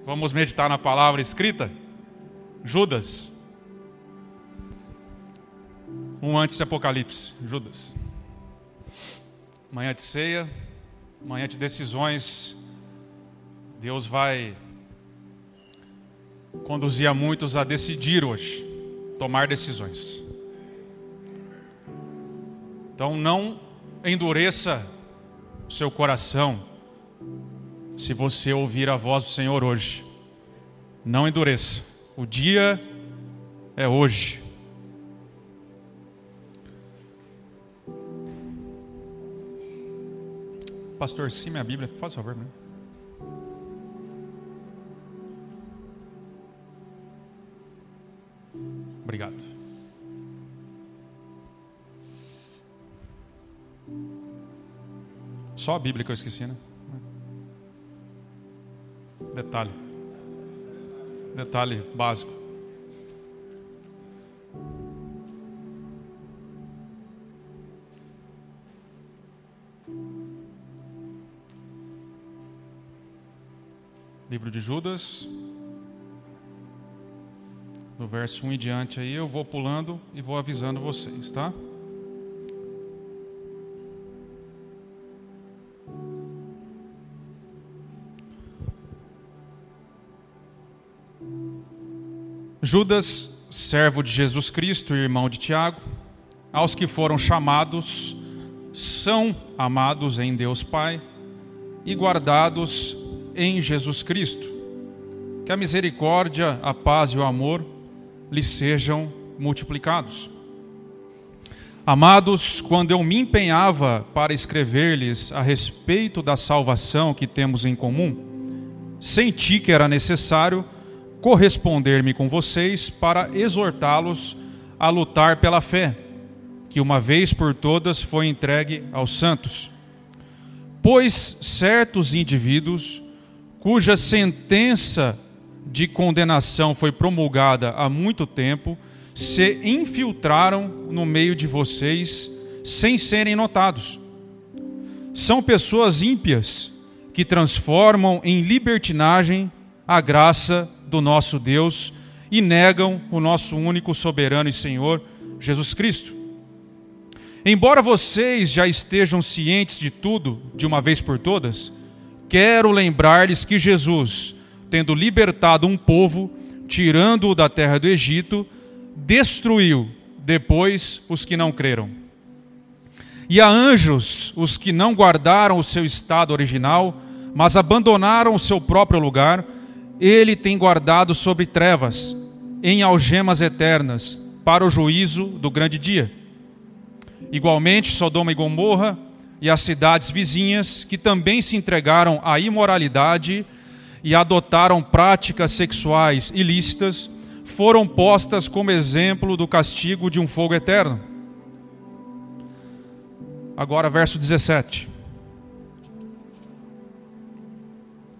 Vamos meditar na palavra escrita? Judas. Antes de Apocalipse. Judas. Manhã de ceia, manhã de decisões. Deus vai conduzir a muitos a decidir hoje, tomar decisões. Então não endureça o seu coração se você ouvir a voz do Senhor hoje. Não endureça. O dia é hoje. Pastor, sim, minha Bíblia, faz favor, né? Obrigado. Só a Bíblia que eu esqueci, né? Detalhe básico. Livro de Judas, do verso 1 em diante aí, eu vou pulando e vou avisando vocês, tá? Judas, servo de Jesus Cristo e irmão de Tiago, aos que foram chamados, são amados em Deus Pai e guardados em Jesus Cristo. Que a misericórdia, a paz e o amor lhes sejam multiplicados. Amados, quando eu me empenhava para escrever-lhes a respeito da salvação que temos em comum, senti que era necessário corresponder-me com vocês para exortá-los a lutar pela fé, que uma vez por todas foi entregue aos santos. Pois certos indivíduos, cuja sentença de condenação foi promulgada há muito tempo, se infiltraram no meio de vocês sem serem notados. São pessoas ímpias que transformam em libertinagem a graça do nosso Deus e negam o nosso único soberano e Senhor, Jesus Cristo. Embora vocês já estejam cientes de tudo, de uma vez por todas, quero lembrar-lhes que Jesus, tendo libertado um povo, tirando-o da terra do Egito, destruiu depois os que não creram. E a anjos, os que não guardaram o seu estado original, mas abandonaram o seu próprio lugar, ele tem guardado sobre trevas, em algemas eternas, para o juízo do grande dia. Igualmente, Sodoma e Gomorra e as cidades vizinhas, que também se entregaram à imoralidade e adotaram práticas sexuais ilícitas, foram postas como exemplo do castigo de um fogo eterno. Agora, verso 17.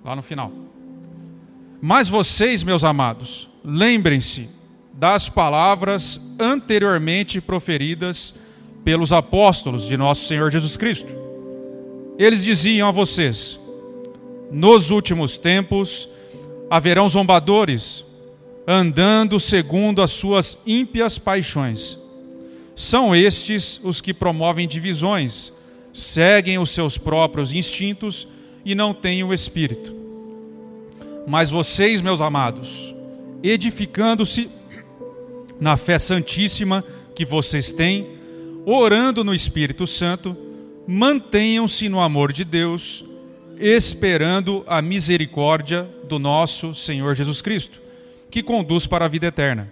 Lá no final. Mas vocês, meus amados, lembrem-se das palavras anteriormente proferidas pelos apóstolos de nosso Senhor Jesus Cristo. Eles diziam a vocês: nos últimos tempos haverão zombadores, andando segundo as suas ímpias paixões. São estes os que promovem divisões, seguem os seus próprios instintos e não têm o Espírito. Mas vocês, meus amados, edificando-se na fé santíssima que vocês têm, orando no Espírito Santo, mantenham-se no amor de Deus, esperando a misericórdia do nosso Senhor Jesus Cristo, que conduz para a vida eterna.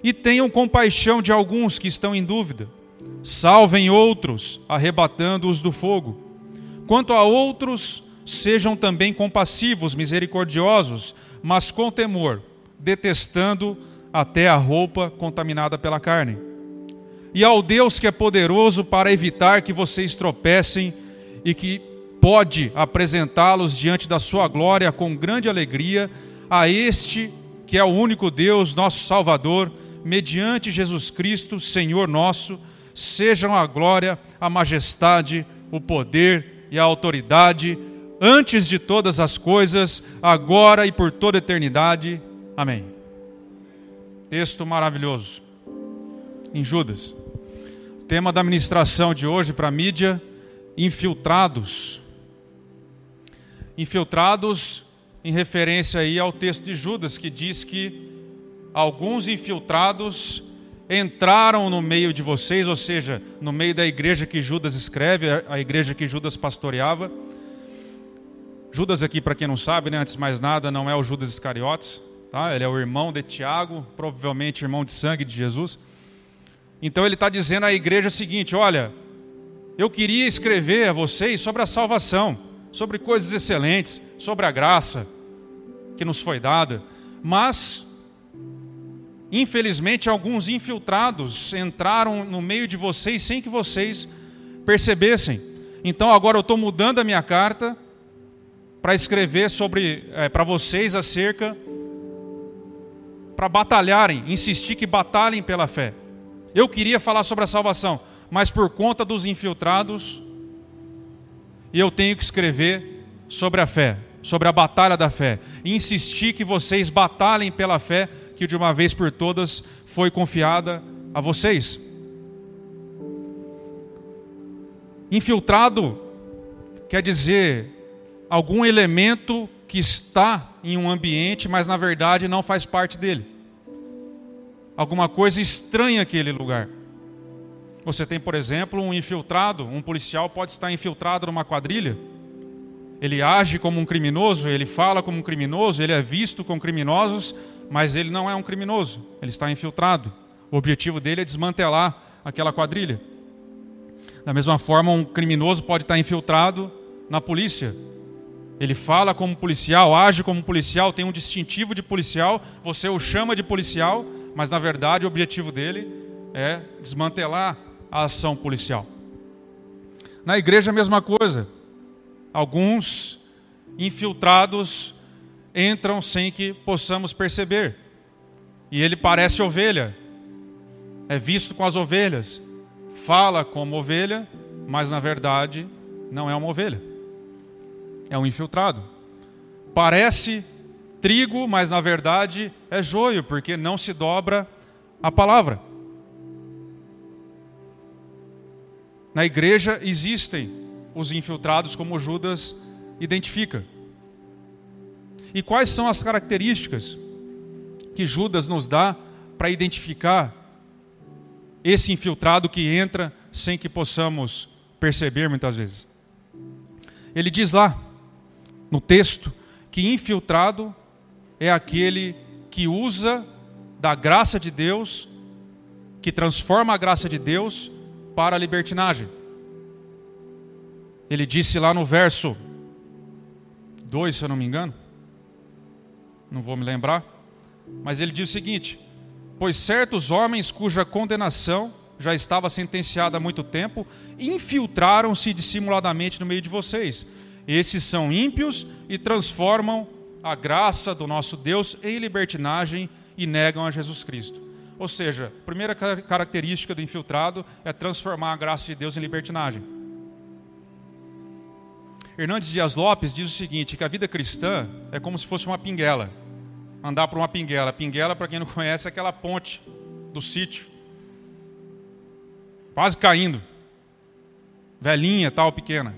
E tenham compaixão de alguns que estão em dúvida, salvem outros, arrebatando-os do fogo. Quanto a outros, sejam também compassivos, misericordiosos, mas com temor, detestando até a roupa contaminada pela carne. E ao Deus que é poderoso para evitar que vocês tropecem e que pode apresentá-los diante da sua glória com grande alegria, a este que é o único Deus, nosso Salvador, mediante Jesus Cristo, Senhor nosso, sejam a glória, a majestade, o poder e a autoridade antes de todas as coisas, agora e por toda a eternidade. Amém. Texto maravilhoso. Em Judas. O tema da ministração de hoje para a mídia: infiltrados. Infiltrados em referência aí ao texto de Judas, que diz que alguns infiltrados entraram no meio de vocês, ou seja, no meio da igreja que Judas escreve, a igreja que Judas pastoreava. Judas aqui, para quem não sabe, né, antes de mais nada, não é o Judas Iscariotes, tá? Ele é o irmão de Tiago, provavelmente irmão de sangue de Jesus. Então ele está dizendo à igreja o seguinte: olha, eu queria escrever a vocês sobre a salvação, sobre coisas excelentes, sobre a graça que nos foi dada, mas infelizmente alguns infiltrados entraram no meio de vocês sem que vocês percebessem. Então agora eu estou mudando a minha carta para escrever para vocês acerca, para batalharem, insistir que batalhem pela fé. Eu queria falar sobre a salvação, mas por conta dos infiltrados, eu tenho que escrever sobre a fé, sobre a batalha da fé, e insistir que vocês batalhem pela fé que de uma vez por todas foi confiada a vocês. Infiltrado quer dizer algum elemento que está em um ambiente, mas na verdade não faz parte dele. Alguma coisa estranha àquele lugar. Você tem, por exemplo, um infiltrado, um policial pode estar infiltrado numa quadrilha. Ele age como um criminoso, ele fala como um criminoso, ele é visto com criminosos, mas ele não é um criminoso, ele está infiltrado. O objetivo dele é desmantelar aquela quadrilha. Da mesma forma, um criminoso pode estar infiltrado na polícia. Ele fala como policial, age como policial, tem um distintivo de policial, você o chama de policial, mas na verdade o objetivo dele é desmantelar a ação policial. Na igreja a mesma coisa. Alguns infiltrados entram sem que possamos perceber. E ele parece ovelha, é visto com as ovelhas, fala como ovelha, mas na verdade não é uma ovelha. É um infiltrado. Parece trigo, mas na verdade é joio, porque não se dobra a palavra. Na igreja existem os infiltrados, como Judas identifica. E quais são as características que Judas nos dá para identificar esse infiltrado que entra sem que possamos perceber muitas vezes? Ele diz lá no texto que infiltrado é aquele que usa da graça de Deus, que transforma a graça de Deus para a libertinagem. Ele disse lá no verso 2, se eu não me engano, não vou me lembrar, mas ele diz o seguinte: pois certos homens cuja condenação já estava sentenciada há muito tempo, infiltraram-se dissimuladamente no meio de vocês. Esses são ímpios e transformam a graça do nosso Deus em libertinagem e negam a Jesus Cristo. Ou seja, a primeira característica do infiltrado é transformar a graça de Deus em libertinagem. Hernandes Dias Lopes diz o seguinte, que a vida cristã é como se fosse uma pinguela. Andar por uma pinguela. A pinguela, para quem não conhece, é aquela ponte do sítio. Quase caindo. Velhinha, tal, pequena.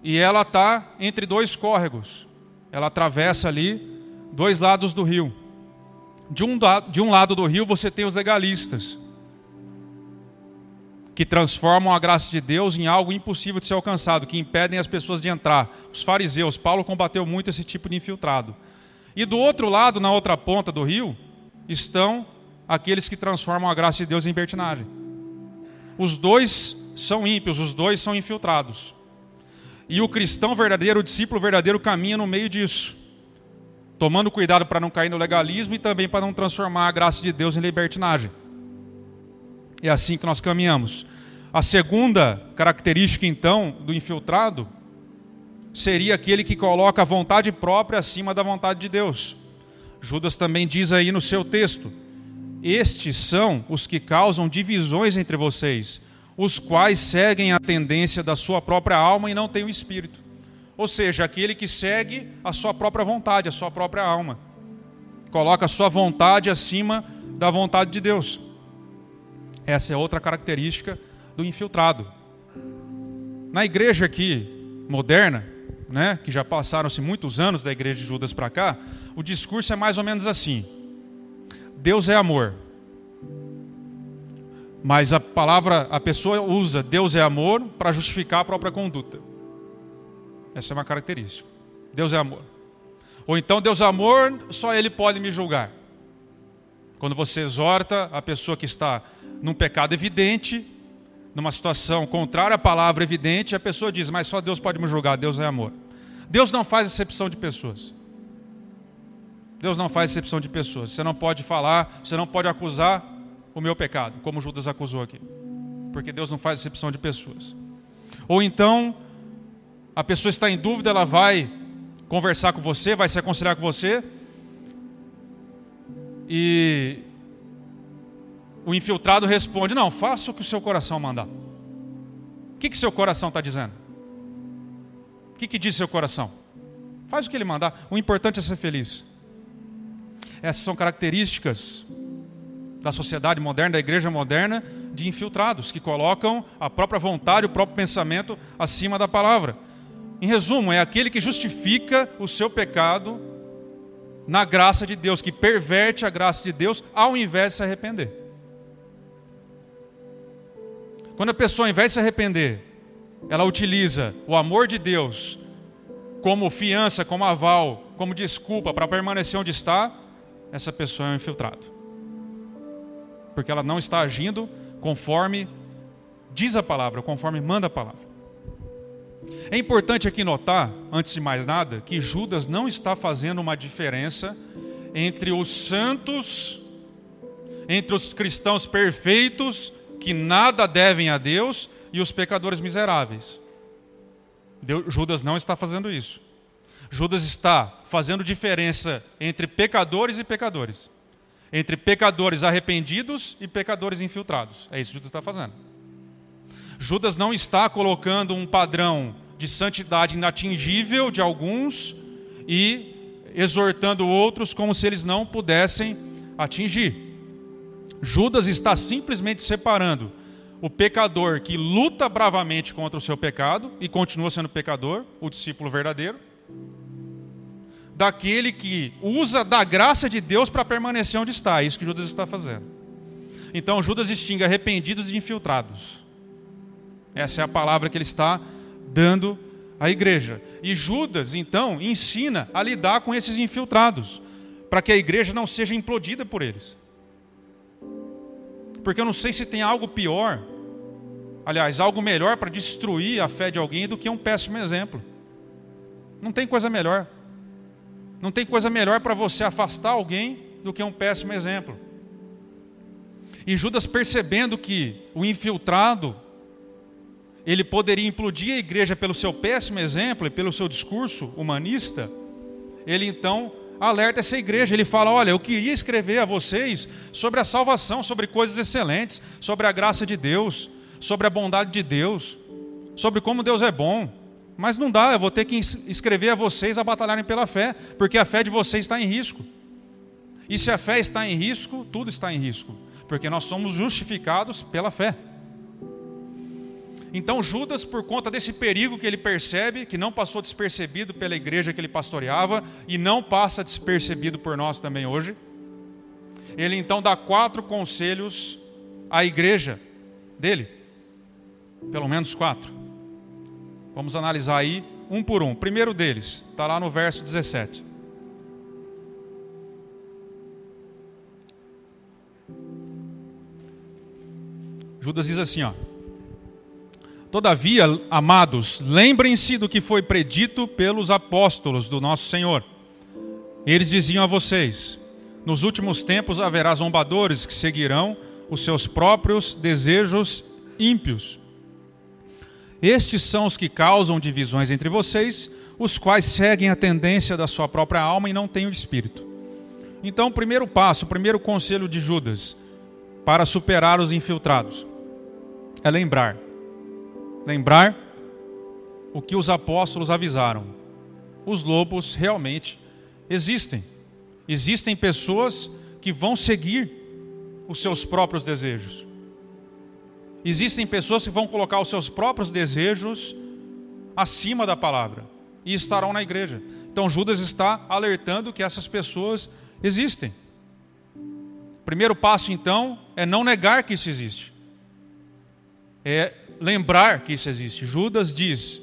E ela está entre dois córregos. Ela atravessa ali dois lados do rio. De um lado do rio você tem os legalistas, que transformam a graça de Deus em algo impossível de ser alcançado, que impedem as pessoas de entrar. Os fariseus, Paulo combateu muito esse tipo de infiltrado. E do outro lado, na outra ponta do rio, estão aqueles que transformam a graça de Deus em libertinagem. Os dois são ímpios, os dois são infiltrados. E o cristão verdadeiro, o discípulo verdadeiro, caminha no meio disso, tomando cuidado para não cair no legalismo e também para não transformar a graça de Deus em libertinagem. É assim que nós caminhamos. A segunda característica, então, do infiltrado seria aquele que coloca a vontade própria acima da vontade de Deus. Judas também diz aí no seu texto: estes são os que causam divisões entre vocês, os quais seguem a tendência da sua própria alma e não têm o Espírito. ou seja, aquele que segue a sua própria vontade, a sua própria alma. Coloca a sua vontade acima da vontade de Deus. Essa é outra característica do infiltrado. Na igreja aqui, moderna, né, que já passaram-se muitos anos da igreja de Judas para cá, o discurso é mais ou menos assim: Deus é amor. Mas a pessoa usa Deus é amor para justificar a própria conduta. Essa é uma característica. Deus é amor. Ou então Deus é amor, só Ele pode me julgar. Quando você exorta a pessoa que está num pecado evidente, numa situação contrária à palavra evidente, a pessoa diz, mas só Deus pode me julgar, Deus é amor. Deus não faz exceção de pessoas. Deus não faz exceção de pessoas. Você não pode falar, você não pode acusar o meu pecado, como Judas acusou aqui. Porque Deus não faz exceção de pessoas. Ou então, a pessoa está em dúvida, ela vai conversar com você, vai se aconselhar com você, e o infiltrado responde, não, faça o que o seu coração mandar. O que seu coração está dizendo? O que diz seu coração? Faz o que ele mandar, o importante é ser feliz. Essas são características da sociedade moderna, da igreja moderna, de infiltrados, que colocam a própria vontade, o próprio pensamento acima da palavra. Em resumo, é aquele que justifica o seu pecado na graça de Deus, que perverte a graça de Deus ao invés de se arrepender. Quando a pessoa, ao invés de se arrepender, ela utiliza o amor de Deus como fiança, como aval, como desculpa para permanecer onde está, essa pessoa é um infiltrado. Porque ela não está agindo conforme diz a palavra, conforme manda a palavra. É importante aqui notar, antes de mais nada, que Judas não está fazendo uma diferença entre os santos, entre os cristãos perfeitos, que nada devem a Deus, e os pecadores miseráveis. Judas não está fazendo isso. Judas está fazendo diferença entre pecadores e pecadores. Entre pecadores arrependidos e pecadores infiltrados. É isso que Judas está fazendo. Judas não está colocando um padrão de santidade inatingível de alguns e exortando outros como se eles não pudessem atingir. Judas está simplesmente separando o pecador que luta bravamente contra o seu pecado e continua sendo pecador, o discípulo verdadeiro, daquele que usa da graça de Deus para permanecer onde está. É isso que Judas está fazendo. Então Judas distingue arrependidos e infiltrados. Essa é a palavra que ele está dando à igreja. E Judas, então, ensina a lidar com esses infiltrados, para que a igreja não seja implodida por eles. Porque eu não sei se tem algo pior, aliás, algo melhor para destruir a fé de alguém do que um péssimo exemplo. Não tem coisa melhor. Não tem coisa melhor para você afastar alguém do que um péssimo exemplo. E Judas, percebendo que o infiltrado, ele poderia implodir a igreja pelo seu péssimo exemplo e pelo seu discurso humanista, ele então alerta essa igreja. Ele fala, olha, eu queria escrever a vocês sobre a salvação, sobre coisas excelentes, sobre a graça de Deus, sobre a bondade de Deus, sobre como Deus é bom. Mas não dá, eu vou ter que escrever a vocês a batalharem pela fé, porque a fé de vocês está em risco. E se a fé está em risco, tudo está em risco, porque nós somos justificados pela fé. Então Judas, por conta desse perigo que ele percebe, que não passou despercebido pela igreja que ele pastoreava, e não passa despercebido por nós também hoje, ele então dá 4 conselhos à igreja dele, pelo menos 4. Vamos analisar aí um por um. O primeiro deles está lá no verso 17. Judas diz assim, ó: todavia, amados, lembrem-se do que foi predito pelos apóstolos do nosso Senhor. Eles diziam a vocês: nos últimos tempos haverá zombadores que seguirão os seus próprios desejos ímpios. Estes são os que causam divisões entre vocês, os quais seguem a tendência da sua própria alma e não têm o Espírito. Então, o primeiro passo, o primeiro conselho de Judas para superar os infiltrados é lembrar o que os apóstolos avisaram. Os lobos realmente existem. Existem pessoas que vão seguir os seus próprios desejos. Existem pessoas que vão colocar os seus próprios desejos acima da palavra e estarão na igreja. Então Judas está alertando que essas pessoas existem. O primeiro passo então é não negar que isso existe. É lembrar que isso existe. Judas diz: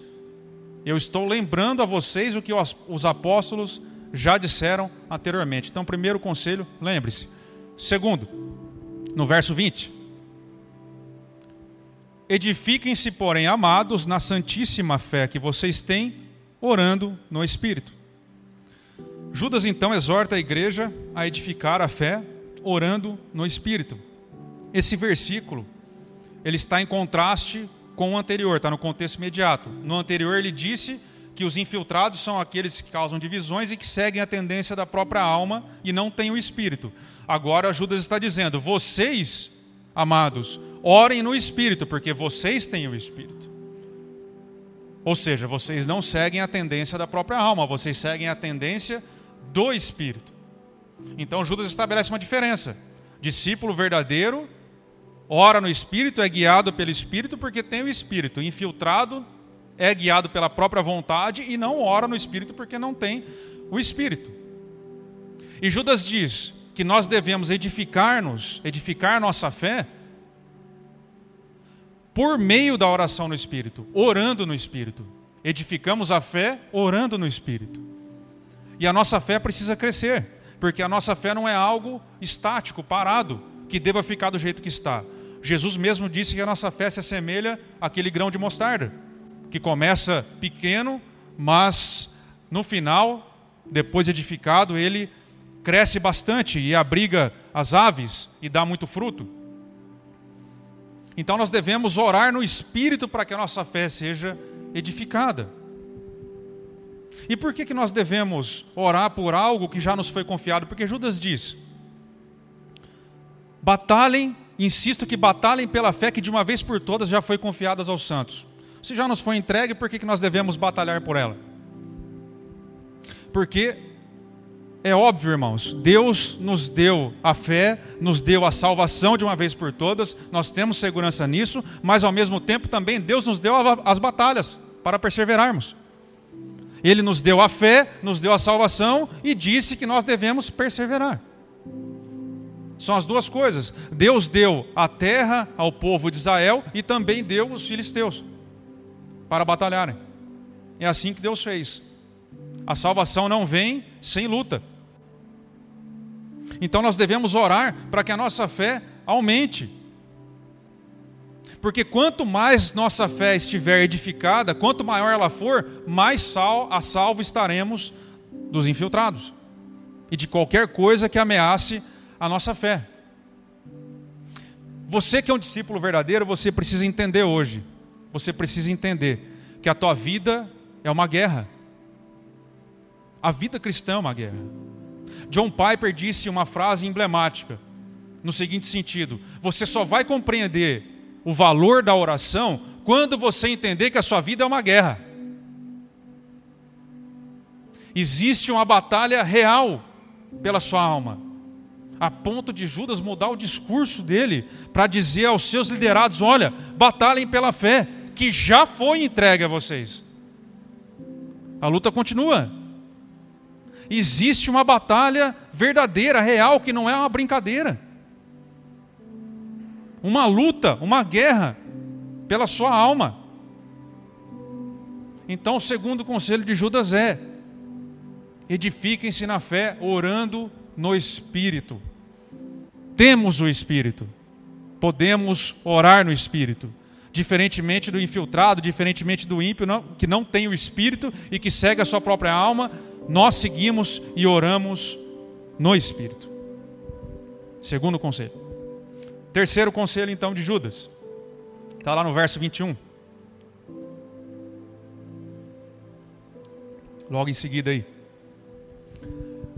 eu estou lembrando a vocês o que os apóstolos já disseram anteriormente. Então, primeiro conselho, lembre-se. Segundo, no verso 20. Edifiquem-se, porém, amados, na santíssima fé que vocês têm, orando no Espírito. Judas, então, exorta a igreja a edificar a fé, orando no Espírito. Esse versículo, ele está em contraste com o anterior, está no contexto imediato. No anterior ele disse que os infiltrados são aqueles que causam divisões e que seguem a tendência da própria alma e não têm o Espírito. Agora Judas está dizendo: vocês, amados, orem no Espírito, porque vocês têm o Espírito. Ou seja, vocês não seguem a tendência da própria alma, vocês seguem a tendência do Espírito. Então Judas estabelece uma diferença. Discípulo verdadeiro ora no Espírito, é guiado pelo Espírito porque tem o Espírito. Infiltrado é guiado pela própria vontade e não ora no Espírito porque não tem o Espírito. E Judas diz que nós devemos edificar nossa fé por meio da oração no Espírito, orando no Espírito. Edificamos a fé orando no Espírito. E a nossa fé precisa crescer, porque a nossa fé não é algo estático, parado, que deva ficar do jeito que está. Jesus mesmo disse que a nossa fé se assemelha àquele grão de mostarda, que começa pequeno, mas no final, depois edificado, ele cresce bastante e abriga as aves e dá muito fruto. Então nós devemos orar no Espírito para que a nossa fé seja edificada. E por que nós devemos orar por algo que já nos foi confiado? Porque Judas diz: batalhem, insisto que batalhem pela fé que de uma vez por todas já foi confiada aos santos. Se já nos foi entregue, por que nós devemos batalhar por ela? Porque é óbvio, irmãos, Deus nos deu a fé, nos deu a salvação de uma vez por todas, nós temos segurança nisso, mas ao mesmo tempo também Deus nos deu as batalhas para perseverarmos. Ele nos deu a fé, nos deu a salvação e disse que nós devemos perseverar. São as duas coisas. Deus deu a terra ao povo de Israel e também deu os filisteus para batalharem. É assim que Deus fez. A salvação não vem sem luta. Então nós devemos orar para que a nossa fé aumente. Porque quanto mais nossa fé estiver edificada, quanto maior ela for, mais a salvo estaremos dos infiltrados e de qualquer coisa que ameace a nossa fé. Você que é um discípulo verdadeiro, você precisa entender hoje. Você precisa entender que a tua vida é uma guerra. A vida cristã é uma guerra. John Piper disse uma frase emblemática, no seguinte sentido: você só vai compreender o valor da oração quando você entender que a sua vida é uma guerra. Existe uma batalha real pela sua alma, a ponto de Judas mudar o discurso dele para dizer aos seus liderados: olha, batalhem pela fé que já foi entregue a vocês. A luta continua. Existe uma batalha verdadeira, real, que não é uma brincadeira. Uma luta, uma guerra pela sua alma. Então o segundo conselho de Judas é: edifiquem-se na fé orando no Espírito. Temos o Espírito, podemos orar no Espírito. Diferentemente do infiltrado, diferentemente do ímpio, que não tem o Espírito e que segue a sua própria alma, nós seguimos e oramos no Espírito. Segundo conselho. Terceiro conselho então de Judas, está lá no verso 21. Logo em seguida aí.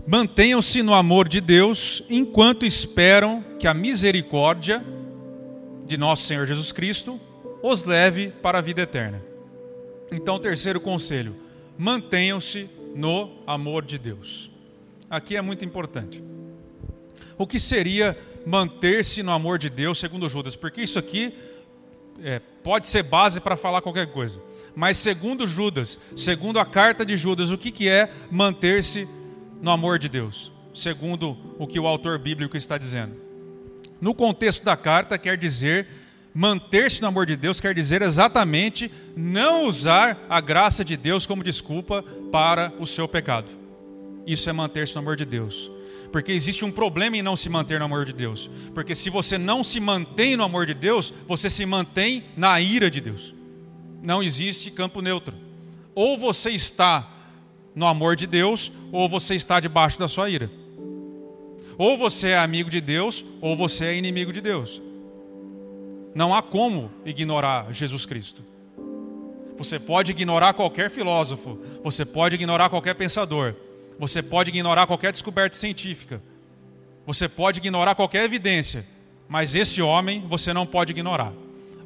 Mantenham-se no amor de Deus enquanto esperam que a misericórdia de nosso Senhor Jesus Cristo os leve para a vida eterna. Então, terceiro conselho: mantenham-se no amor de Deus. Aqui é muito importante. O que seria manter-se no amor de Deus segundo Judas? Porque isso aqui pode ser base para falar qualquer coisa. Mas segundo Judas, segundo a carta de Judas, o que é manter-se no amor de Deus? Segundo o que o autor bíblico está dizendo. No contexto da carta, quer dizer, manter-se no amor de Deus quer dizer exatamente não usar a graça de Deus como desculpa para o seu pecado. Isso é manter-se no amor de Deus. Porque existe um problema em não se manter no amor de Deus. Porque se você não se mantém no amor de Deus, você se mantém na ira de Deus. Não existe campo neutro. Ou você está no amor de Deus, ou você está debaixo da sua ira. Ou você é amigo de Deus, ou você é inimigo de Deus. Não há como ignorar Jesus Cristo. Você pode ignorar qualquer filósofo, você pode ignorar qualquer pensador, você pode ignorar qualquer descoberta científica, você pode ignorar qualquer evidência, mas esse homem você não pode ignorar.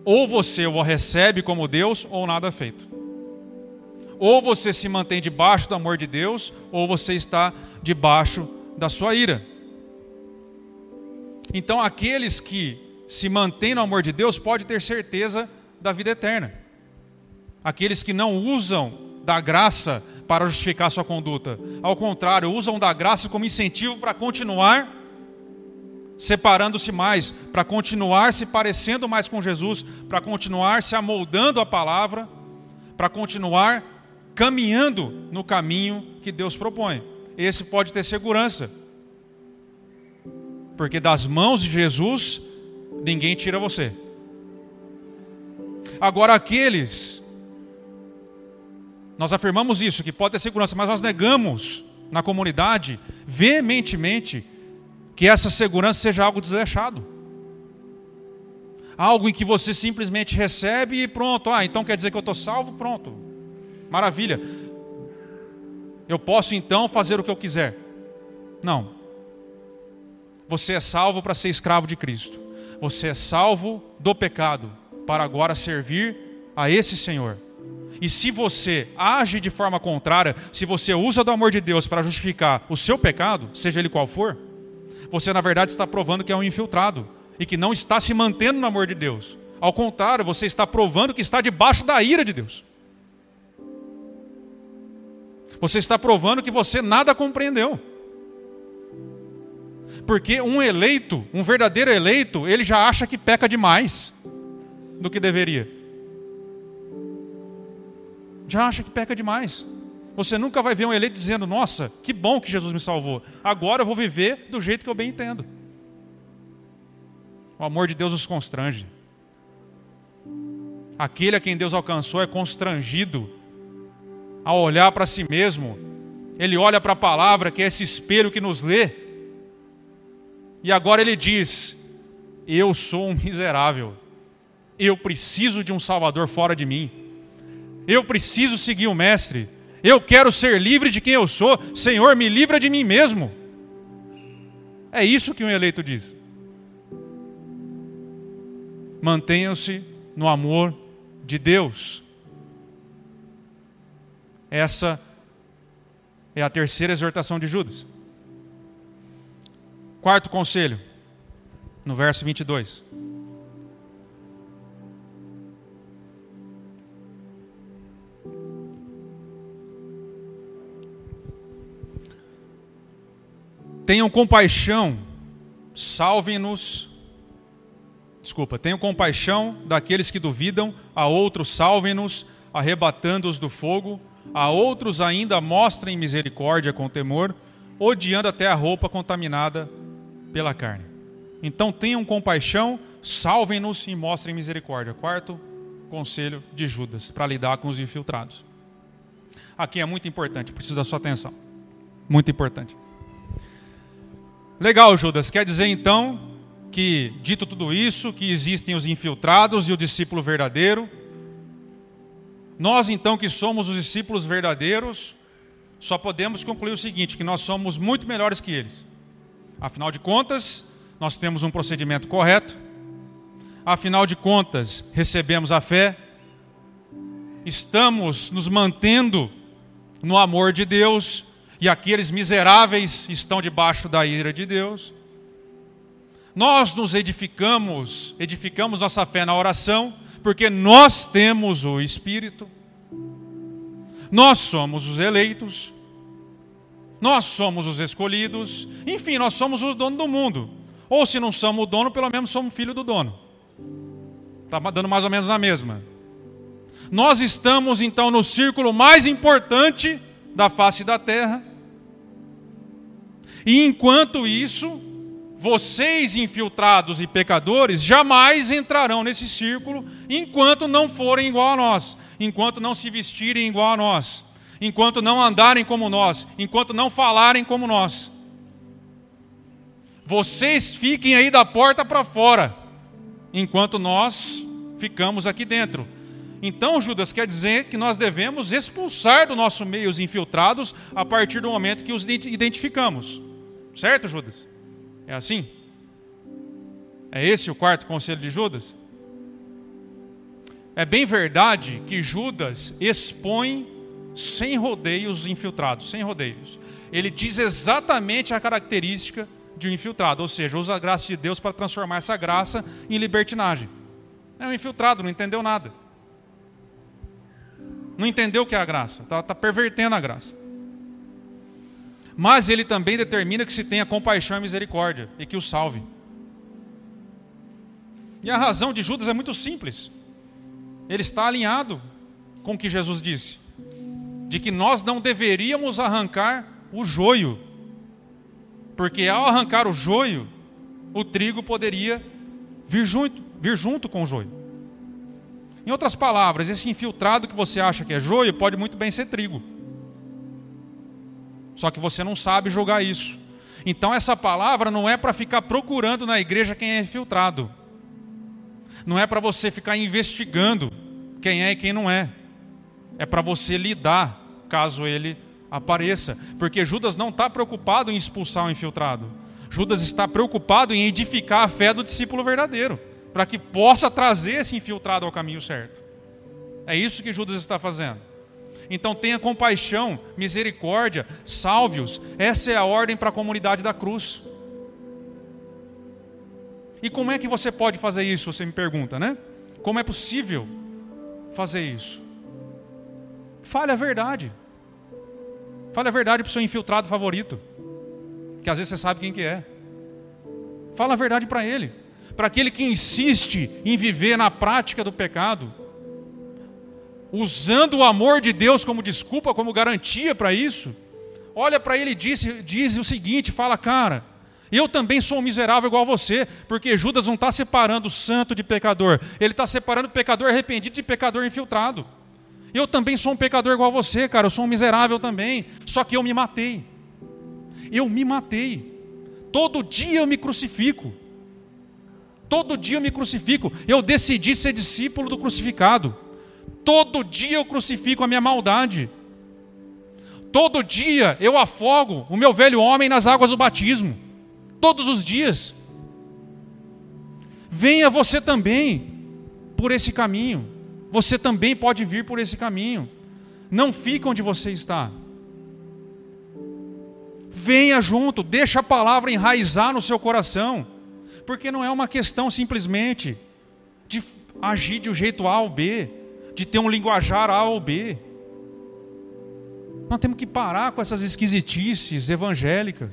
Ou você o recebe como Deus, ou nada feito. Ou você se mantém debaixo do amor de Deus, ou você está debaixo da sua ira. Então aqueles que se mantêm no amor de Deus podem ter certeza da vida eterna. Aqueles que não usam da graça para justificar sua conduta, ao contrário, usam da graça como incentivo para continuar separando-se mais, para continuar se parecendo mais com Jesus, para continuar se amoldando à palavra, para continuar caminhando no caminho que Deus propõe. Esse pode ter segurança, porque das mãos de Jesus ninguém tira você. Agora nós afirmamos isso, que pode ter segurança, mas nós negamos na comunidade veementemente que essa segurança seja algo desleixado. Algo em que você simplesmente recebe e pronto. Então quer dizer que eu estou salvo? Pronto. Maravilha. Eu posso então fazer o que eu quiser. Não. Você é salvo para ser escravo de Cristo. Você é salvo do pecado para agora servir a esse Senhor. E se você age de forma contrária, se você usa do amor de Deus para justificar o seu pecado, seja ele qual for, você na verdade está provando que é um infiltrado e que não está se mantendo no amor de Deus. Ao contrário, você está provando que está debaixo da ira de Deus. Você está provando que você nada compreendeu. Porque um eleito, um verdadeiro eleito, ele já acha que peca demais do que deveria. Já acha que peca demais. Você nunca vai ver um eleito dizendo: nossa, que bom que Jesus me salvou. Agora eu vou viver do jeito que eu bem entendo. O amor de Deus os constrange. Aquele a quem Deus alcançou é constrangido ao olhar para si mesmo. Ele olha para a palavra, que é esse espelho que nos lê. E agora ele diz: eu sou um miserável. Eu preciso de um Salvador fora de mim. Eu preciso seguir o Mestre. Eu quero ser livre de quem eu sou. Senhor, me livra de mim mesmo. É isso que um eleito diz. Mantenham-se no amor de Deus. Essa é a terceira exortação de Judas. Quarto conselho, no verso 22. Tenham compaixão, tenham compaixão daqueles que duvidam, a outros salvem-nos, arrebatando-os do fogo, a outros ainda mostrem misericórdia com temor, odiando até a roupa contaminada pela carne. Então tenham compaixão, salvem-nos e mostrem misericórdia. Quarto conselho de Judas, para lidar com os infiltrados. Aqui é muito importante, preciso da sua atenção. Muito importante. Legal, Judas, quer dizer então que, dito tudo isso, que existem os infiltrados e o discípulo verdadeiro. Nós então que somos os discípulos verdadeiros, só podemos concluir o seguinte, que nós somos muito melhores que eles. Afinal de contas, nós temos um procedimento correto. Afinal de contas, recebemos a fé. estamos nos mantendo no amor de Deus e aqueles miseráveis estão debaixo da ira de Deus. Nós nos edificamos nossa fé na oração, porque nós temos o Espírito. Nós somos os eleitos. Nós somos os escolhidos. Enfim, nós somos os donos do mundo. Ou se não somos o dono, pelo menos somos filho do dono. Está dando mais ou menos na mesma. Nós estamos então no círculo mais importante da face da terra. E enquanto isso, vocês infiltrados e pecadores jamais entrarão nesse círculo enquanto não forem igual a nós, enquanto não se vestirem igual a nós, enquanto não andarem como nós, enquanto não falarem como nós. Vocês fiquem aí da porta para fora, enquanto nós ficamos aqui dentro. Então, Judas, quer dizer que nós devemos expulsar do nosso meio os infiltrados a partir do momento que os identificamos. Certo, Judas? É assim? É esse o quarto conselho de Judas? É bem verdade que Judas expõe sem rodeios os infiltrados, sem rodeios. Ele diz exatamente a característica de um infiltrado, ou seja, usa a graça de Deus para transformar essa graça em libertinagem. É um infiltrado, não entendeu nada. Não entendeu o que é a graça, está pervertendo a graça. Mas ele também determina que se tenha compaixão e misericórdia e que o salve. E a razão de Judas é muito simples. Ele está alinhado com o que Jesus disse, de que nós não deveríamos arrancar o joio, porque ao arrancar o joio, o trigo poderia vir junto com o joio. Em outras palavras, esse infiltrado que você acha que é joio pode muito bem ser trigo. Só que você não sabe julgar isso. Então essa palavra não é para ficar procurando na igreja quem é infiltrado. Não é para você ficar investigando quem é e quem não é. É para você lidar caso ele apareça. Porque Judas não está preocupado em expulsar o infiltrado. Judas está preocupado em edificar a fé do discípulo verdadeiro, para que possa trazer esse infiltrado ao caminho certo. É isso que Judas está fazendo. Então tenha compaixão, misericórdia, salve-os. Essa é a ordem para a comunidade da cruz. E como é que você pode fazer isso, você me pergunta, né? Como é possível fazer isso? Fale a verdade. Fale a verdade para o seu infiltrado favorito, que às vezes você sabe quem que é. Fala a verdade para ele. Para aquele que insiste em viver na prática do pecado, usando o amor de Deus como desculpa, como garantia para isso. Olha para ele e diz o seguinte, fala, cara, eu também sou um miserável igual a você, porque Judas não está separando o santo de pecador, ele está separando pecador arrependido de pecador infiltrado. Eu também sou um pecador igual a você, cara, eu sou um miserável também, só que eu me matei. Eu me matei. Todo dia eu me crucifico. Todo dia eu me crucifico. Eu decidi ser discípulo do crucificado. Todo dia eu crucifico a minha maldade. Todo dia eu afogo o meu velho homem nas águas do batismo. Todos os dias. Venha você também por esse caminho. Você também pode vir por esse caminho. Não fica onde você está. Venha junto, deixa a palavra enraizar no seu coração. Porque não é uma questão simplesmente de agir de um jeito A ou B, de ter um linguajar A ou B. Nós temos que parar com essas esquisitices evangélicas.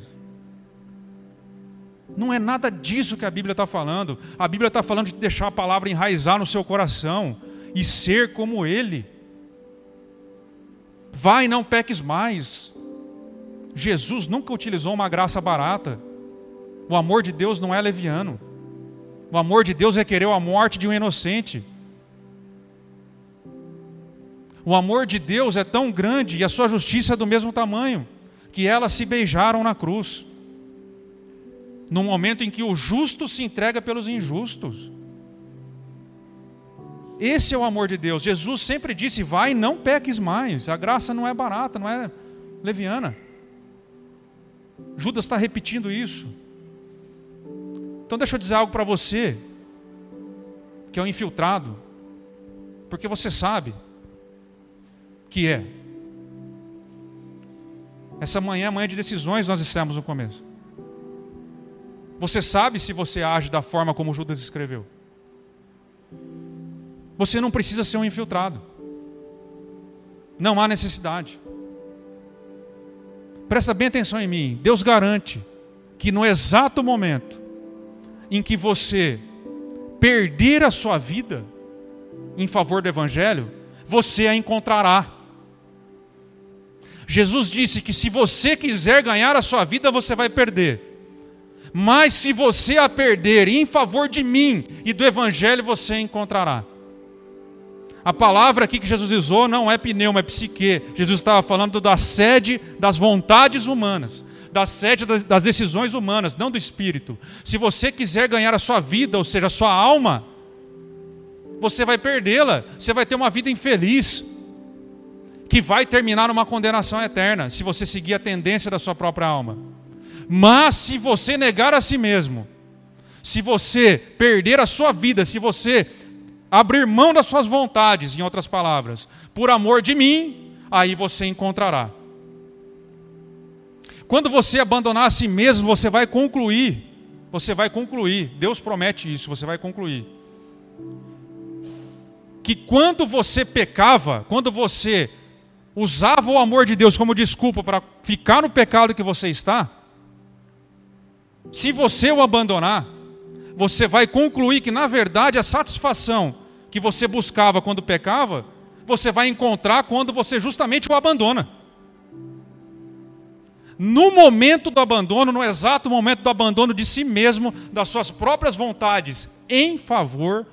Não é nada disso que a Bíblia está falando. A Bíblia está falando de deixar a palavra enraizar no seu coração e ser como Ele. Vai, não peques mais. Jesus nunca utilizou uma graça barata. O amor de Deus não é leviano. O amor de Deus requereu a morte de um inocente. O amor de Deus é tão grande e a sua justiça é do mesmo tamanho, que elas se beijaram na cruz. No momento em que o justo se entrega pelos injustos. Esse é o amor de Deus. Jesus sempre disse, vai, não peques mais. A graça não é barata, não é leviana. Judas está repetindo isso. Então deixa eu dizer algo para você, que é um infiltrado, porque você sabe que é. Essa manhã é a manhã de decisões, nós dissemos no começo. Você sabe se você age da forma como Judas escreveu. Você não precisa ser um infiltrado. Não há necessidade. Presta bem atenção em mim. Deus garante que no exato momento em que você perder a sua vida em favor do Evangelho, você a encontrará. Jesus disse que se você quiser ganhar a sua vida, você vai perder. Mas se você a perder em favor de mim e do Evangelho, você a encontrará. A palavra aqui que Jesus usou não é pneuma, é psique. Jesus estava falando da sede das vontades humanas, da sede das decisões humanas, não do espírito. Se você quiser ganhar a sua vida, ou seja, a sua alma, você vai perdê-la. Você vai ter uma vida infeliz, que vai terminar numa condenação eterna, se você seguir a tendência da sua própria alma. Mas se você negar a si mesmo, se você perder a sua vida, se você abrir mão das suas vontades, em outras palavras, por amor de mim, aí você encontrará. Quando você abandonar a si mesmo, você vai concluir. Deus promete isso, você vai concluir. Que quando você pecava, quando você usava o amor de Deus como desculpa para ficar no pecado que você está, se você o abandonar, você vai concluir que na verdade a satisfação que você buscava quando pecava, você vai encontrar quando você justamente o abandona. No momento do abandono, no exato momento do abandono de si mesmo, das suas próprias vontades, em favor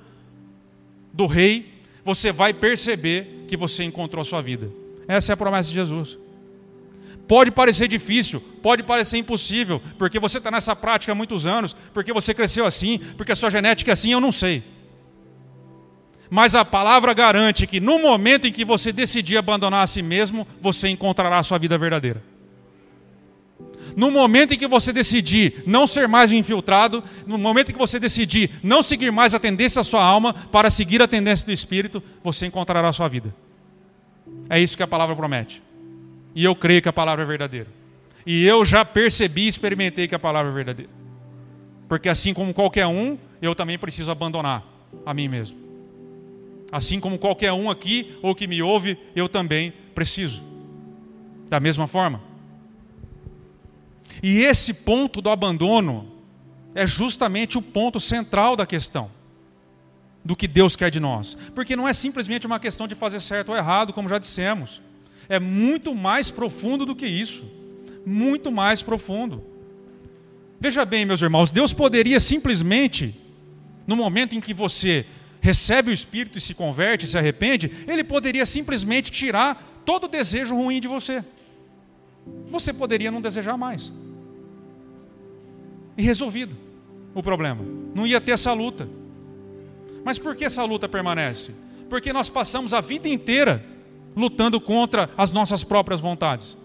do Rei, você vai perceber que você encontrou a sua vida. Essa é a promessa de Jesus. Pode parecer difícil, pode parecer impossível, porque você está nessa prática há muitos anos, porque você cresceu assim, porque a sua genética é assim, eu não sei. Mas a palavra garante que no momento em que você decidir abandonar a si mesmo, você encontrará a sua vida verdadeira. No momento em que você decidir não ser mais um infiltrado, no momento em que você decidir não seguir mais a tendência da sua alma para seguir a tendência do Espírito, você encontrará a sua vida. É isso que a palavra promete. E eu creio que a palavra é verdadeira. E eu já percebi e experimentei que a palavra é verdadeira. Porque assim como qualquer um, eu também preciso abandonar a mim mesmo. Assim como qualquer um aqui ou que me ouve, eu também preciso. Da mesma forma. E esse ponto do abandono é justamente o ponto central da questão. Do que Deus quer de nós. Porque não é simplesmente uma questão de fazer certo ou errado, como já dissemos. É muito mais profundo do que isso. Muito mais profundo. Veja bem, meus irmãos, Deus poderia simplesmente, no momento em que você recebe o Espírito e se converte, se arrepende, Ele poderia simplesmente tirar todo o desejo ruim de você. Você poderia não desejar mais. E resolvido o problema. Não ia ter essa luta. Mas por que essa luta permanece? Porque nós passamos a vida inteira lutando contra as nossas próprias vontades.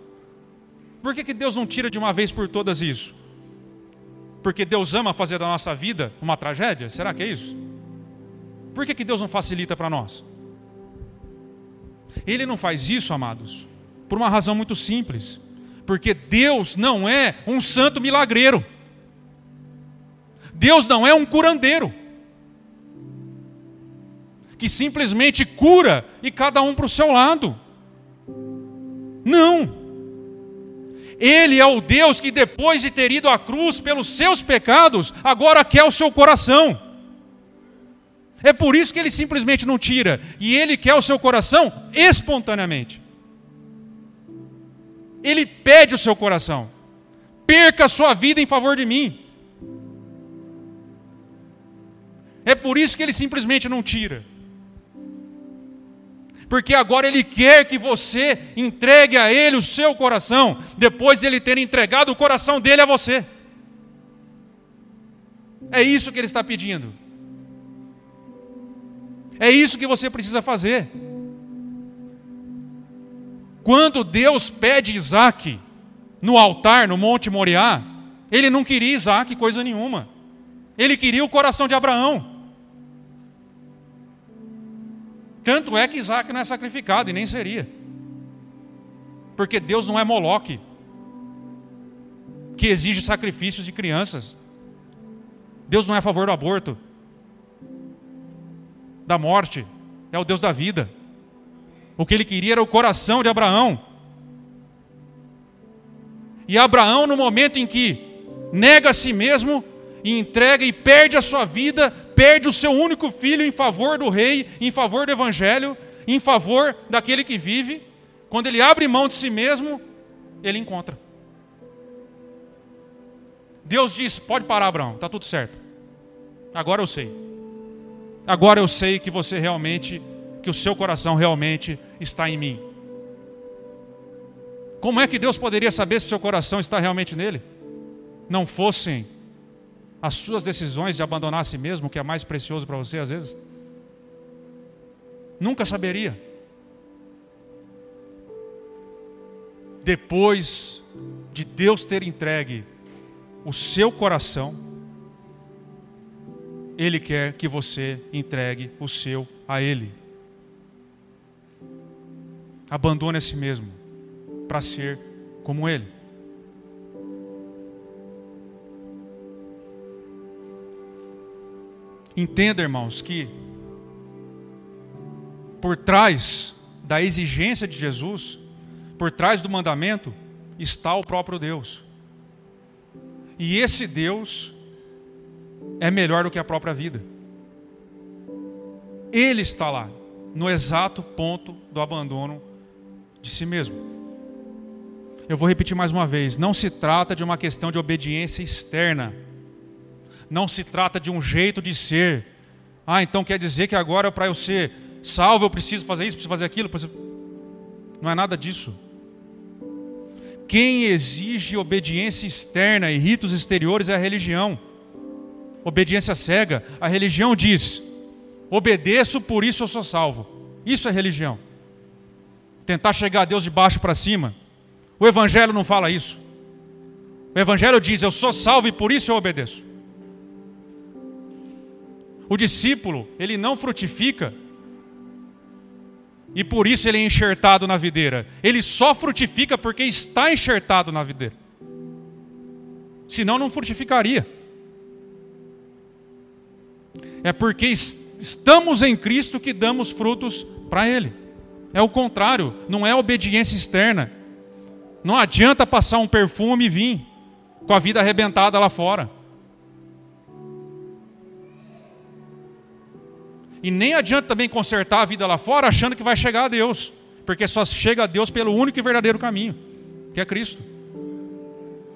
Por que Deus não tira de uma vez por todas isso? Porque Deus ama fazer da nossa vida uma tragédia? Será que é isso? Por que Deus não facilita para nós? Ele não faz isso, amados, por uma razão muito simples. Porque Deus não é um santo milagreiro. Deus não é um curandeiro que simplesmente cura e cada um para o seu lado. Não. Ele é o Deus que depois de ter ido à cruz pelos seus pecados, agora quer o seu coração. É por isso que Ele simplesmente não tira. E Ele quer o seu coração espontaneamente. Ele pede o seu coração. Perca a sua vida em favor de mim. É por isso que Ele simplesmente não tira. Porque agora Ele quer que você entregue a Ele o seu coração, depois de Ele ter entregado o coração dele a você. É isso que Ele está pedindo. É isso que você precisa fazer. Quando Deus pede Isaac no altar, no Monte Moriá, Ele não queria Isaac coisa nenhuma. Ele queria o coração de Abraão. Tanto é que Isaac não é sacrificado e nem seria. Porque Deus não é Moloque, que exige sacrifícios de crianças. Deus não é a favor do aborto, da morte. É o Deus da vida. O que ele queria era o coração de Abraão. E Abraão, no momento em que nega a si mesmo e entrega e perde a sua vida, perde o seu único filho em favor do rei, em favor do evangelho, em favor daquele que vive, quando ele abre mão de si mesmo, ele encontra. Deus diz: pode parar, Abraão, está tudo certo. Agora eu sei. Agora eu sei que você realmente, que o seu coração realmente está em mim. Como é que Deus poderia saber se o seu coração está realmente nele? Não fossem as suas decisões de abandonar a si mesmo, que é mais precioso para você às vezes? Nunca saberia. Depois de Deus ter entregue o seu coração, Ele quer que você entregue o seu a Ele. Abandone a si mesmo para ser como Ele. Entenda, irmãos, que por trás da exigência de Jesus, por trás do mandamento, está o próprio Deus. E esse Deus é melhor do que a própria vida. Ele está lá, no exato ponto do abandono de si mesmo. Eu vou repetir mais uma vez: não se trata de uma questão de obediência externa. Não se trata de um jeito de ser. Então quer dizer que agora para eu ser salvo eu preciso fazer isso, preciso fazer aquilo. Não é nada disso. Quem exige obediência externa e ritos exteriores é a religião. Obediência cega. A religião diz: obedeço, por isso eu sou salvo. Isso é religião. Tentar chegar a Deus de baixo para cima. O Evangelho não fala isso. O Evangelho diz: eu sou salvo e por isso eu obedeço. O discípulo, ele não frutifica e por isso ele é enxertado na videira. Ele só frutifica porque está enxertado na videira. Senão não frutificaria. É porque estamos em Cristo que damos frutos para Ele. É o contrário, não é obediência externa. Não adianta passar um perfume e vir com a vida arrebentada lá fora. E nem adianta também consertar a vida lá fora achando que vai chegar a Deus. Porque só chega a Deus pelo único e verdadeiro caminho, que é Cristo.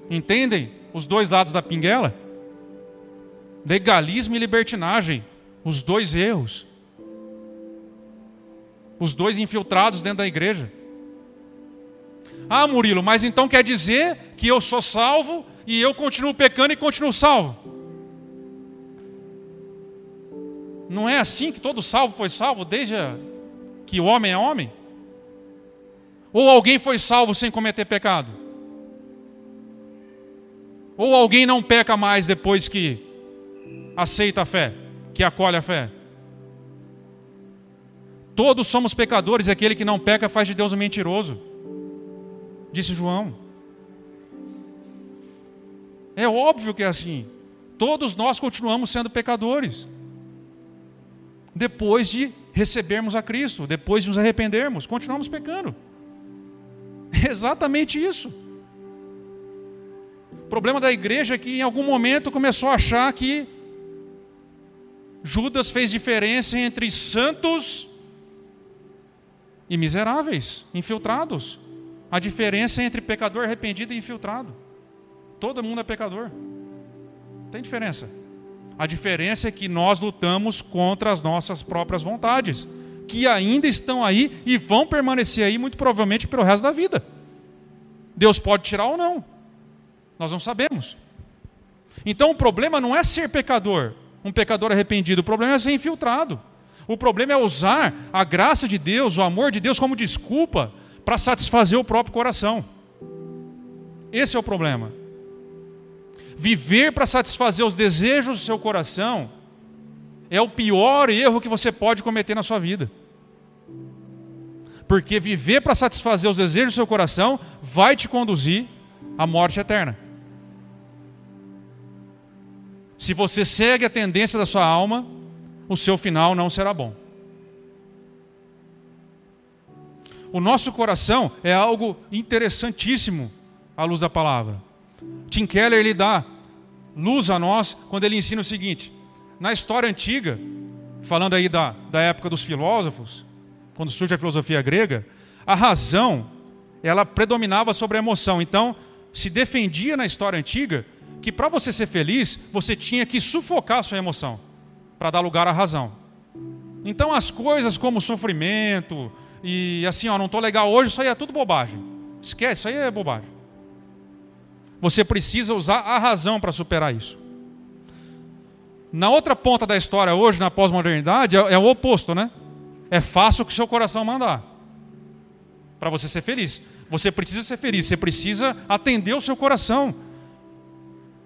Entendem os dois lados da pinguela? Legalismo e libertinagem. Os dois erros. Os dois infiltrados dentro da igreja. Murilo, mas então quer dizer que eu sou salvo e eu continuo pecando e continuo salvo? Não é assim que todo salvo foi salvo desde que o homem é homem? Ou alguém foi salvo sem cometer pecado? Ou alguém não peca mais depois que aceita a fé, que acolhe a fé? Todos somos pecadores e aquele que não peca faz de Deus um mentiroso, disse João. É óbvio que é assim. Todos nós continuamos sendo pecadores. Depois de recebermos a Cristo, depois de nos arrependermos, continuamos pecando. É exatamente isso. O problema da igreja é que em algum momento começou a achar que Judas fez diferença entre santos e miseráveis, infiltrados. A diferença é entre pecador arrependido e infiltrado. Todo mundo é pecador. Não tem diferença. A diferença é que nós lutamos contra as nossas próprias vontades, que ainda estão aí e vão permanecer aí muito provavelmente pelo resto da vida. Deus pode tirar ou não. Nós não sabemos. Então o problema não é ser pecador, um pecador arrependido. O problema é ser infiltrado. O problema é usar a graça de Deus, o amor de Deus como desculpa para satisfazer o próprio coração. Esse é o problema. Viver para satisfazer os desejos do seu coração é o pior erro que você pode cometer na sua vida. Porque viver para satisfazer os desejos do seu coração vai te conduzir à morte eterna. Se você segue a tendência da sua alma, o seu final não será bom. O nosso coração é algo interessantíssimo à luz da palavra. Tim Keller, ele dá luz a nós quando ele ensina o seguinte: na história antiga, falando aí da época dos filósofos, quando surge a filosofia grega, a razão, ela predominava sobre a emoção. Então, se defendia na história antiga que para você ser feliz, você tinha que sufocar a sua emoção, para dar lugar à razão. Então, as coisas como sofrimento e assim, não estou legal hoje, isso aí é tudo bobagem. Esquece, isso aí é bobagem. Você precisa usar a razão para superar isso. Na outra ponta da história hoje, na pós-modernidade, é o oposto, né? É faça o que o seu coração mandar, para você ser feliz. Você precisa ser feliz, você precisa atender o seu coração.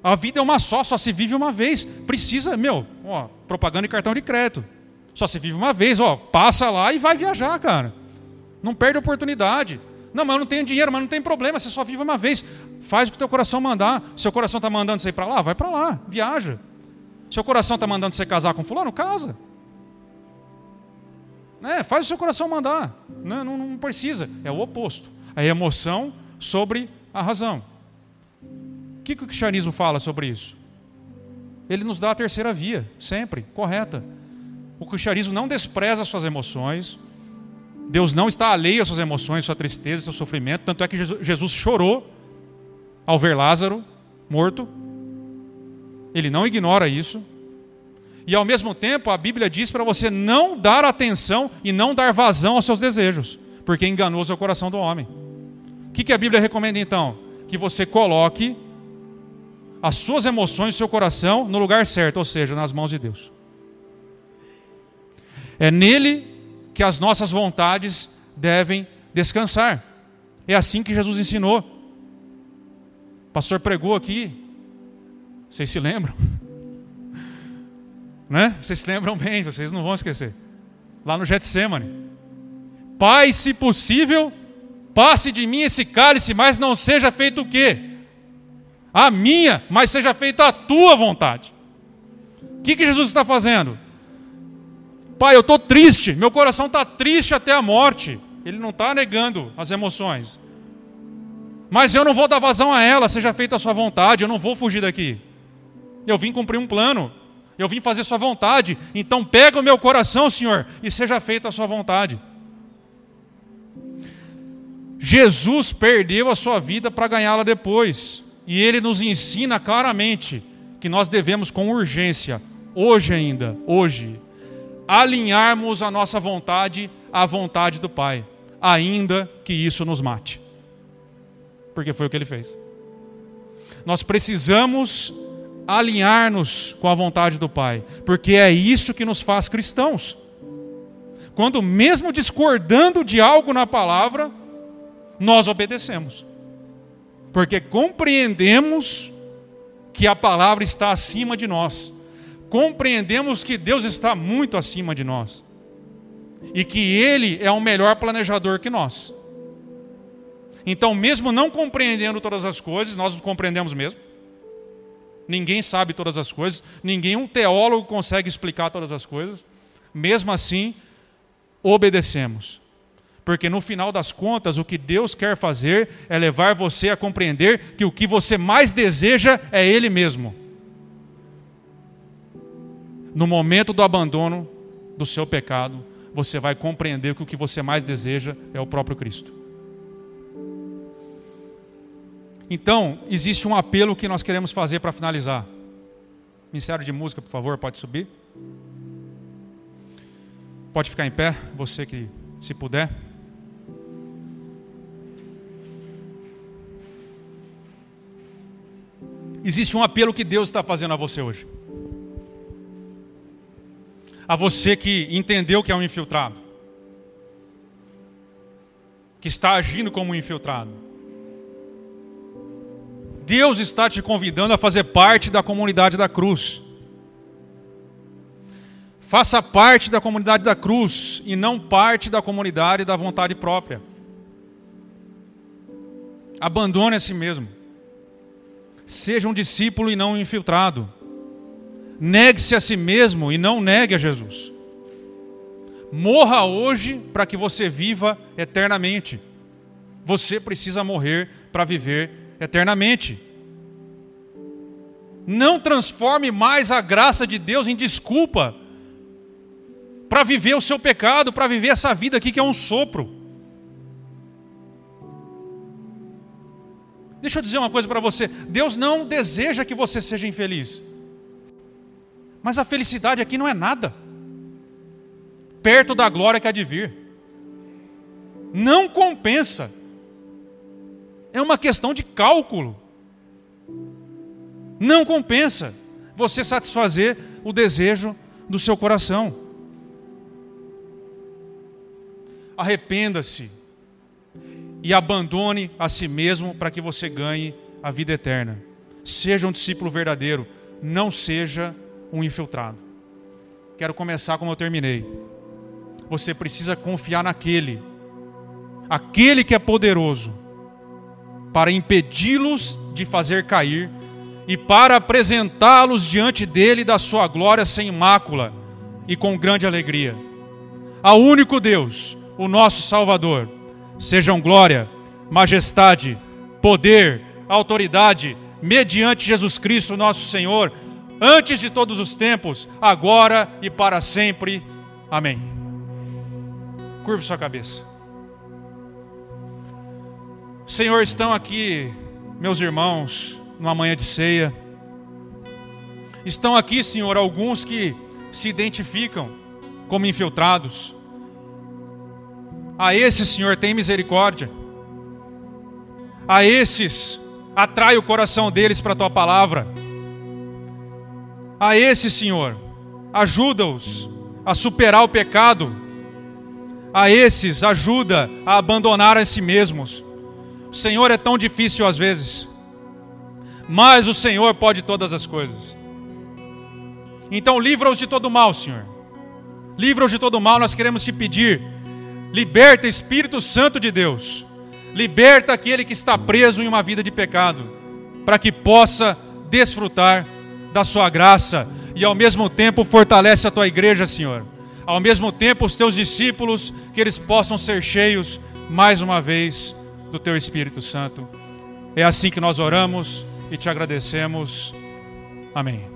A vida é uma só se vive uma vez. Precisa, propaganda de cartão de crédito. Só se vive uma vez, passa lá e vai viajar, cara. Não perde a oportunidade. Não, mas eu não tenho dinheiro, mas não tem problema, você só vive uma vez. Faz o que o teu coração mandar. Seu coração está mandando você ir para lá? Vai para lá, viaja. Seu coração está mandando você casar com fulano? Casa. Faz o seu coração mandar. Não precisa. É o oposto. A emoção sobre a razão. O que o cristianismo fala sobre isso? Ele nos dá a terceira via, sempre, correta. O cristianismo não despreza as suas emoções. Deus não está alheio às suas emoções, sua tristeza, seu sofrimento. Tanto é que Jesus chorou ao ver Lázaro morto. Ele não ignora isso. E ao mesmo tempo a Bíblia diz para você não dar atenção e não dar vazão aos seus desejos, porque enganoso é o coração do homem. O que a Bíblia recomenda então? Que você coloque as suas emoções, o seu coração no lugar certo, ou seja, nas mãos de Deus. É nele que as nossas vontades devem descansar. É assim que Jesus ensinou. O pastor pregou aqui. Vocês se lembram? Né? Vocês se lembram bem, vocês não vão esquecer. Lá no Getsêmani. Pai, se possível, passe de mim esse cálice, mas não seja feito o quê? A minha, mas seja feita a tua vontade. O que Jesus está fazendo? Pai, eu estou triste, meu coração está triste até a morte. Ele não está negando as emoções. Mas eu não vou dar vazão a ela, seja feita a sua vontade, eu não vou fugir daqui. Eu vim cumprir um plano, eu vim fazer sua vontade, então pega o meu coração, Senhor, e seja feita a sua vontade. Jesus perdeu a sua vida para ganhá-la depois. E ele nos ensina claramente que nós devemos com urgência, hoje ainda, alinharmos a nossa vontade à vontade do Pai, ainda que isso nos mate. Porque foi o que ele fez. Nós precisamos alinhar-nos com a vontade do Pai, porque é isso que nos faz cristãos. Quando mesmo discordando de algo na palavra, nós obedecemos. Porque compreendemos que a palavra está acima de nós. Compreendemos que Deus está muito acima de nós. E que Ele é um melhor planejador que nós. Então, mesmo não compreendendo todas as coisas, nós compreendemos mesmo. Ninguém sabe todas as coisas. Um teólogo consegue explicar todas as coisas. Mesmo assim, obedecemos. Porque no final das contas, o que Deus quer fazer é levar você a compreender que o que você mais deseja é Ele mesmo. No momento do abandono do seu pecado, você vai compreender que o que você mais deseja é o próprio Cristo. Então, existe um apelo que nós queremos fazer para finalizar. Ministério de música, por favor, pode subir. Pode ficar em pé, você que se puder. Existe um apelo que Deus está fazendo a você hoje. A você que entendeu que é um infiltrado. Que está agindo como um infiltrado. Deus está te convidando a fazer parte da comunidade da cruz. Faça parte da comunidade da cruz e não parte da comunidade da vontade própria. Abandone a si mesmo. Seja um discípulo e não um infiltrado. Negue-se a si mesmo e não negue a Jesus. Morra hoje para que você viva eternamente. Você precisa morrer para viver eternamente. Não transforme mais a graça de Deus em desculpa para viver o seu pecado, para viver essa vida aqui que é um sopro. Deixa eu dizer uma coisa para você. Deus não deseja que você seja infeliz. Mas a felicidade aqui não é nada perto da glória que há de vir. Não compensa. É uma questão de cálculo. Não compensa você satisfazer o desejo do seu coração. Arrependa-se e abandone a si mesmo para que você ganhe a vida eterna. Seja um discípulo verdadeiro, não seja um infiltrado. Quero começar como eu terminei. Você precisa confiar naquele que é poderoso para impedi-los de fazer cair e para apresentá-los diante dele da sua glória sem mácula e com grande alegria. Ao único Deus, o nosso Salvador, sejam glória, majestade, poder, autoridade, mediante Jesus Cristo, nosso Senhor, antes de todos os tempos, agora e para sempre. Amém. Curve sua cabeça. Senhor, estão aqui meus irmãos numa manhã de ceia. Estão aqui, Senhor, alguns que se identificam como infiltrados. A esses, Senhor, tem misericórdia. A esses, atrai o coração deles para a Tua palavra. A esses, Senhor, ajuda-os a superar o pecado. A esses, ajuda a abandonar a si mesmos. O Senhor é tão difícil às vezes, mas o Senhor pode todas as coisas. Então livra-os de todo mal, Senhor. Livra-os de todo mal, nós queremos te pedir. Liberta, Espírito Santo de Deus. Liberta aquele que está preso em uma vida de pecado, para que possa desfrutar da sua graça e ao mesmo tempo fortalece a tua igreja, Senhor. Ao mesmo tempo os teus discípulos, que eles possam ser cheios mais uma vez do teu Espírito Santo. É assim que nós oramos e te agradecemos. Amém.